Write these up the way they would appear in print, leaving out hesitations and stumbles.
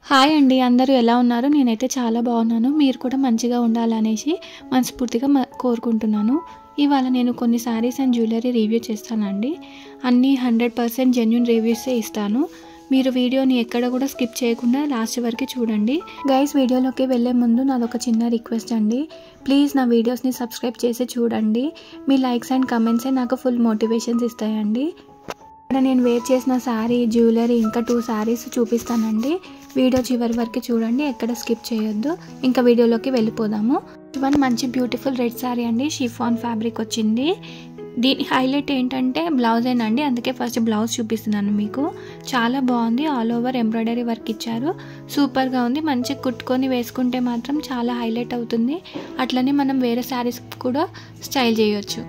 Hi అండి, అందరూ ఎలా ఉన్నారు? నేనైతే చాలా బాగున్నాను. మీరు కూడా మంచిగా ఉండాలనేసి మనస్ఫూర్తిగా కోరుకుంటున్నాను. ఇవాళ నేను కొన్ని శారీస్ అండ్ జ్యువెలరీ రివ్యూ చేస్తానండి. అన్నీ 100% జెన్యూన్ రివ్యూసే ఇస్తాను. మీరు వీడియోని ఎక్కడ కూడా స్కిప్ చేయకుండా లాస్ట్ వరకు చూడండి. గైస్, వీడియోలోకి వెళ్ళే ముందు నాదొక చిన్న రిక్వెస్ట్ అండి. ప్లీజ్ నా వీడియోస్ని సబ్స్క్రైబ్ చేసి చూడండి. మీ లైక్స్ అండ్ కమెంట్సే నాకు ఫుల్ మోటివేషన్స్ ఇస్తాయండి. ఇక్కడ నేను వేర్ చేసిన శారీ, జ్యువెలరీ, ఇంకా 2 శారీస్ చూపిస్తానండి. వీడియో చివరి వరకు చూడండి, ఎక్కడ స్కిప్ చేయొద్దు. ఇంకా వీడియోలోకి వెళ్ళిపోదాము. ఇవన్నీ మంచి బ్యూటిఫుల్ రెడ్ శారీ అండి, షిఫాన్ ఫ్యాబ్రిక్ వచ్చింది. దీని హైలైట్ ఏంటంటే బ్లౌజేనండి, అందుకే ఫస్ట్ బ్లౌజ్ చూపిస్తున్నాను మీకు. చాలా బాగుంది, ఆల్ ఓవర్ ఎంబ్రాయిడరీ వర్క్ ఇచ్చారు. సూపర్గా ఉంది. మంచిగా కుట్టుకొని వేసుకుంటే మాత్రం చాలా హైలైట్ అవుతుంది. అట్లనే మనం వేరే శారీస్ కూడా స్టైల్ చేయొచ్చు.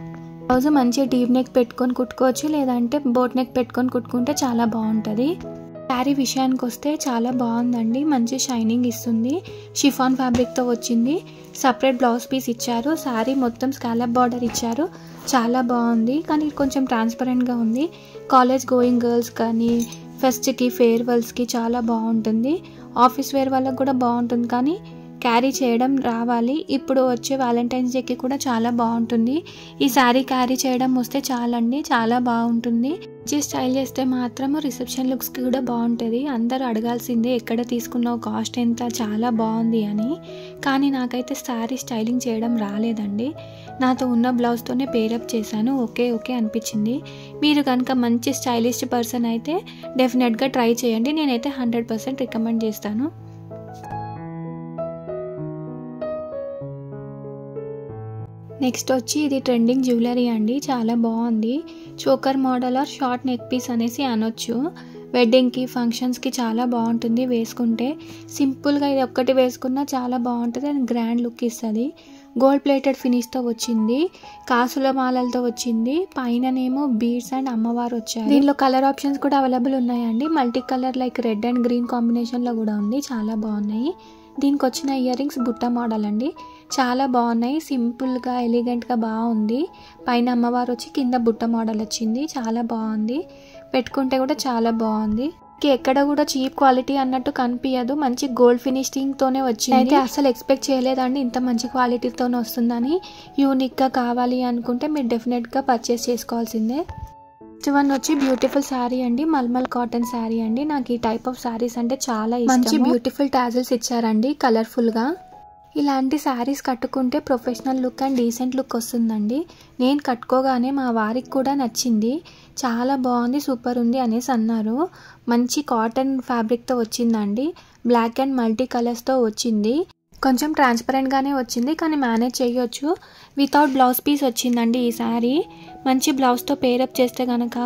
బ్లౌజ్ మంచిగా డీప్ నెక్ పెట్టుకొని కుట్టుకోవచ్చు, లేదంటే బోట్ నెక్ పెట్టుకొని కుట్టుకుంటే చాలా బాగుంటుంది. శారీ విషయానికి వస్తే చాలా బాగుందండి, మంచి షైనింగ్ ఇస్తుంది. షిఫాన్ ఫ్యాబ్రిక్తో వచ్చింది. సపరేట్ బ్లౌజ్ పీస్ ఇచ్చారు. శారీ మొత్తం స్కాలప్ బార్డర్ ఇచ్చారు. చాలా బాగుంది, కానీ కొంచెం ట్రాన్స్పరెంట్గా ఉంది. కాలేజ్ గోయింగ్ గర్ల్స్ కానీ ఫెస్ట్కి, ఫేర్వెల్స్కి చాలా బాగుంటుంది. ఆఫీస్ వేర్ వాళ్ళకి కూడా బాగుంటుంది, కానీ క్యారీ చేయడం రావాలి. ఇప్పుడు వచ్చే వ్యాలంటైన్స్ డేకి కూడా చాలా బాగుంటుంది. ఈ శారీ క్యారీ చేయడం వస్తే చాలండి, చాలా బాగుంటుంది. మంచి స్టైల్ చేస్తే మాత్రం రిసెప్షన్ లుక్స్కి కూడా బాగుంటుంది. అందరూ అడగాల్సిందే, ఎక్కడ తీసుకున్నావు, కాస్ట్ ఎంత, చాలా బాగుంది అని. కానీ నాకైతే శారీ స్టైలింగ్ చేయడం రాలేదండి. నాతో ఉన్న బ్లౌజ్తోనే పేరప్ చేశాను. ఓకే అనిపించింది. మీరు కనుక మంచి స్టైలిస్ట్ పర్సన్ అయితే డెఫినెట్గా ట్రై చేయండి. నేనైతే 100% రికమెండ్ చేస్తాను. నెక్స్ట్ వచ్చి ఇది ట్రెండింగ్ జ్యువెలరీ అండి, చాలా బాగుంది. Choker model or short neck piece అనేసి అనొచ్చు. వెడ్డింగ్కి, ఫంక్షన్స్కి చాలా బాగుంటుంది వేసుకుంటే. సింపుల్గా ఇది ఒక్కటి వేసుకున్నా చాలా బాగుంటుంది అండ్ గ్రాండ్ లుక్ ఇస్తుంది. గోల్డ్ ప్లేటెడ్ ఫినిష్తో వచ్చింది. కాసుల మాలలతో వచ్చింది. పైననేమో బీడ్స్ అండ్ అమ్మవారు వచ్చారు. దీనిలో కలర్ ఆప్షన్స్ కూడా అవైలబుల్ ఉన్నాయండి. Multi colour like red and green కాంబినేషన్లో కూడా ఉంది. చాలా బాగున్నాయి. దీనికి వచ్చిన ఇయర్ రింగ్స్ బుట్ట మోడల్ అండి, చాలా బాగున్నాయి. సింపుల్గా, ఎలిగెంట్గా బాగుంది. పైన అమ్మవారు వచ్చి కింద బుట్ట మోడల్ వచ్చింది. చాలా బాగుంది. పెట్టుకుంటే కూడా చాలా బాగుంది. ఎక్కడ కూడా చీప్ క్వాలిటీ అన్నట్టు కనిపించదు. మంచి గోల్డ్ ఫినిషింగ్తోనే వచ్చింది. అయితే అసలు ఎక్స్పెక్ట్ చేయలేదండి ఇంత మంచి క్వాలిటీతోనే వస్తుందని. యూనిక్గా కావాలి అనుకుంటే మీరు డెఫినెట్గా పర్చేస్ చేసుకోవాల్సిందే. నెక్స్ట్ వన్ వచ్చి బ్యూటిఫుల్ శారీ అండి, మల్మల్ కాటన్ శారీ అండి. నాకు ఈ టైప్ ఆఫ్ శారీస్ అంటే చాలా ఇష్టం. మంచి బ్యూటిఫుల్ టాజిల్స్ ఇచ్చారండి, కలర్ఫుల్గా. ఇలాంటి శారీస్ కట్టుకుంటే professional look and decent look వస్తుందండి. నేను కట్టుకోగానే మా వారికి కూడా నచ్చింది. చాలా బాగుంది, సూపర్ ఉంది అనేసి అన్నారు. మంచి కాటన్ ఫ్యాబ్రిక్తో వచ్చిందండి. బ్లాక్ అండ్ మల్టీ కలర్స్తో వచ్చింది. కొంచెం ట్రాన్స్పరెంట్గానే వచ్చింది, కానీ మేనేజ్ చేయొచ్చు. వితౌట్ బ్లౌజ్ పీస్ వచ్చిందండి ఈ శారీ. మంచి బ్లౌజ్తో పేరప్ చేస్తే కనుక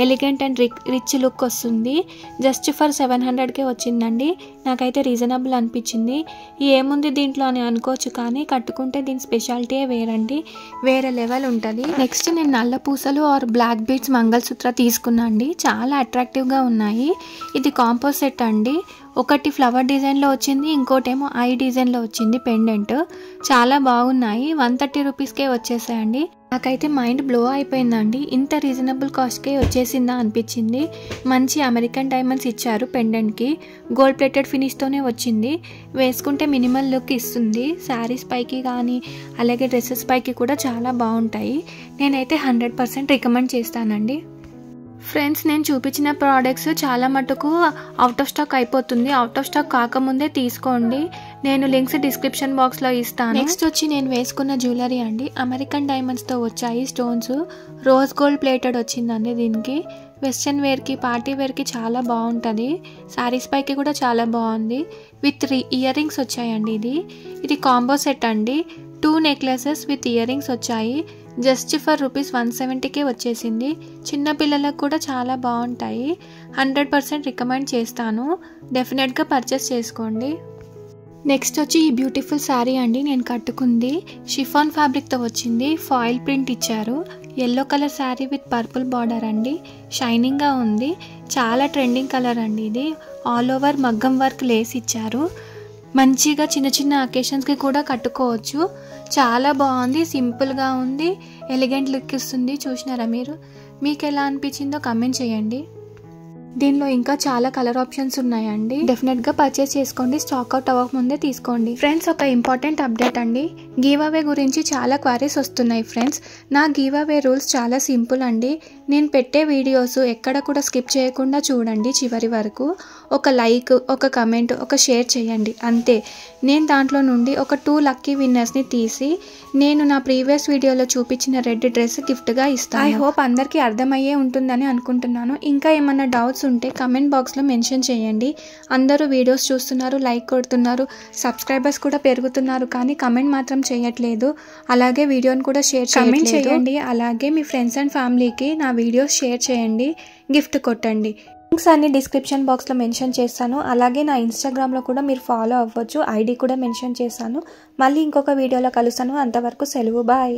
ఎలిగెంట్ అండ్ రిచ్ లుక్ వస్తుంది. జస్ట్ ఫర్ 700కే వచ్చిందండి. నాకైతే రీజనబుల్ అనిపించింది. ఏముంది దీంట్లో అని అనుకోవచ్చు, కానీ కట్టుకుంటే దీని స్పెషాలిటీ వేరండి, వేరే లెవెల్ ఉంటుంది. నెక్స్ట్ నేను నల్ల పూసలు ఆర్ బ్లాక్ బీడ్స్ మంగళసూత్ర తీసుకున్నా అండి. చాలా అట్రాక్టివ్గా ఉన్నాయి. ఇది కాంపో సెట్ అండి. ఒకటి ఫ్లవర్ డిజైన్లో వచ్చింది, ఇంకోటేమో ఐ డిజైన్లో వచ్చింది పెండెంట్. చాలా బాగున్నాయి. 130 రూపీస్కే వచ్చేసాయండి. నాకైతే మైండ్ బ్లో అయిపోయిందండి. ఇంత రీజనబుల్ కాస్ట్కే వచ్చేసిందా అనిపించింది. మంచి అమెరికన్ డైమండ్స్ ఇచ్చారు పెండెంట్కి. గోల్డ్ ప్లేటెడ్ ఫినిష్తోనే వచ్చింది. వేసుకుంటే మినిమల్ లుక్ ఇస్తుంది. శారీస్ పైకి కానీ అలాగే డ్రెస్సెస్ పైకి కూడా చాలా బాగుంటాయి. నేనైతే 100% రికమెండ్ చేస్తానండి. ఫ్రెండ్స్, నేను చూపించిన ప్రోడక్ట్స్ చాలా మటుకు అవుట్ ఆఫ్ స్టాక్ అయిపోతుంది. అవుట్ ఆఫ్ స్టాక్ కాకముందే తీసుకోండి. నేను లింక్స్ డిస్క్రిప్షన్ బాక్స్లో ఇస్తాను. నెక్స్ట్ వచ్చి నేను వేసుకున్న జ్యువెలరీ అండి, అమెరికన్ డైమండ్స్తో వచ్చాయి స్టోన్స్. రోజ్ గోల్డ్ ప్లేటెడ్ వచ్చిందండి. దీనికి వెస్ట్రన్ వేర్కి, పార్టీ వేర్కి చాలా బాగుంటుంది. శారీస్ పైకి కూడా చాలా బాగుంది. విత్ ఇయర్ రింగ్స్ వచ్చాయండి. ఇది కాంబో సెట్ అండి. 2 నెక్లెసెస్ విత్ ఇయర్ రింగ్స్ వచ్చాయి. జస్ట్ ఫర్ ₹170కే వచ్చేసింది. చిన్నపిల్లలకు కూడా చాలా బాగుంటాయి. 100% రికమెండ్ చేస్తాను. డెఫినెట్గా పర్చేస్ చేసుకోండి. నెక్స్ట్ వచ్చి ఈ బ్యూటిఫుల్ శారీ అండి, నేను కట్టుకుంది. షిఫాన్ ఫ్యాబ్రిక్తో వచ్చింది. ఫాయిల్ ప్రింట్ ఇచ్చారు. Yellow colour sari with purple border అండి. షైనింగ్గా ఉంది. చాలా ట్రెండింగ్ కలర్ అండి ఇది. ఆల్ ఓవర్ మగ్గం వర్క్ లేస్ ఇచ్చారు. మంచిగా చిన్న చిన్న అకేషన్స్కి కూడా కట్టుకోవచ్చు. చాలా బాగుంది. సింపుల్గా ఉంది, ఎలిగెంట్ లుక్ ఇస్తుంది. చూసినారా మీరు? మీకు ఎలా అనిపించిందో కమెంట్ చేయండి. దీనిలో ఇంకా చాలా కలర్ ఆప్షన్స్ ఉన్నాయండి. డెఫినెట్ గా పర్చేస్ చేసుకోండి, స్టాక్ అవుట్ అవ్వక ముందే తీసుకోండి. ఫ్రెండ్స్, ఒక ఇంపార్టెంట్ అప్డేట్ అండి. గివ్ అవే గురించి చాలా క్వైరీస్ వస్తున్నాయి ఫ్రెండ్స్. నా గివ్ అవే రూల్స్ చాలా సింపుల్ అండి. నేను పెట్టే వీడియోస్ ఎక్కడ కూడా స్కిప్ చేయకుండా చూడండి చివరి వరకు. ఒక లైక్, ఒక కమెంట్, ఒక షేర్ చేయండి అంతే. నేను దాంట్లో నుండి ఒక 2 లక్కీ విన్నర్స్ని తీసి నేను నా ప్రీవియస్ వీడియోలో చూపించిన రెడ్ డ్రెస్ గిఫ్ట్గా ఇస్తాను. ఐ హోప్ అందరికీ అర్థమయ్యే ఉంటుందని అనుకుంటున్నాను. ఇంకా ఏమన్నా డౌట్స్ ఉంటే కమెంట్ బాక్స్లో మెన్షన్ చేయండి. అందరూ వీడియోస్ చూస్తున్నారు, లైక్ కొడుతున్నారు, సబ్స్క్రైబర్స్ కూడా పెరుగుతున్నారు, కానీ కమెంట్ మాత్రం చేయట్లేదు. అలాగే వీడియోని కూడా షేర్ చేయండి. అలాగే మీ ఫ్రెండ్స్ అండ్ ఫ్యామిలీకి నా వీడియోస్ షేర్ చేయండి, గిఫ్ట్ కొట్టండి. లింక్స్ అన్ని డిస్క్రిప్షన్ బాక్స్లో మెన్షన్ చేస్తాను. అలాగే నా ఇన్స్టాగ్రామ్లో కూడా మీరు ఫాలో అవ్వచ్చు, ఐడి కూడా మెన్షన్ చేశాను. మళ్ళీ ఇంకొక వీడియోలో కలుస్తాను. అంతవరకు సెలవు, బాయ్.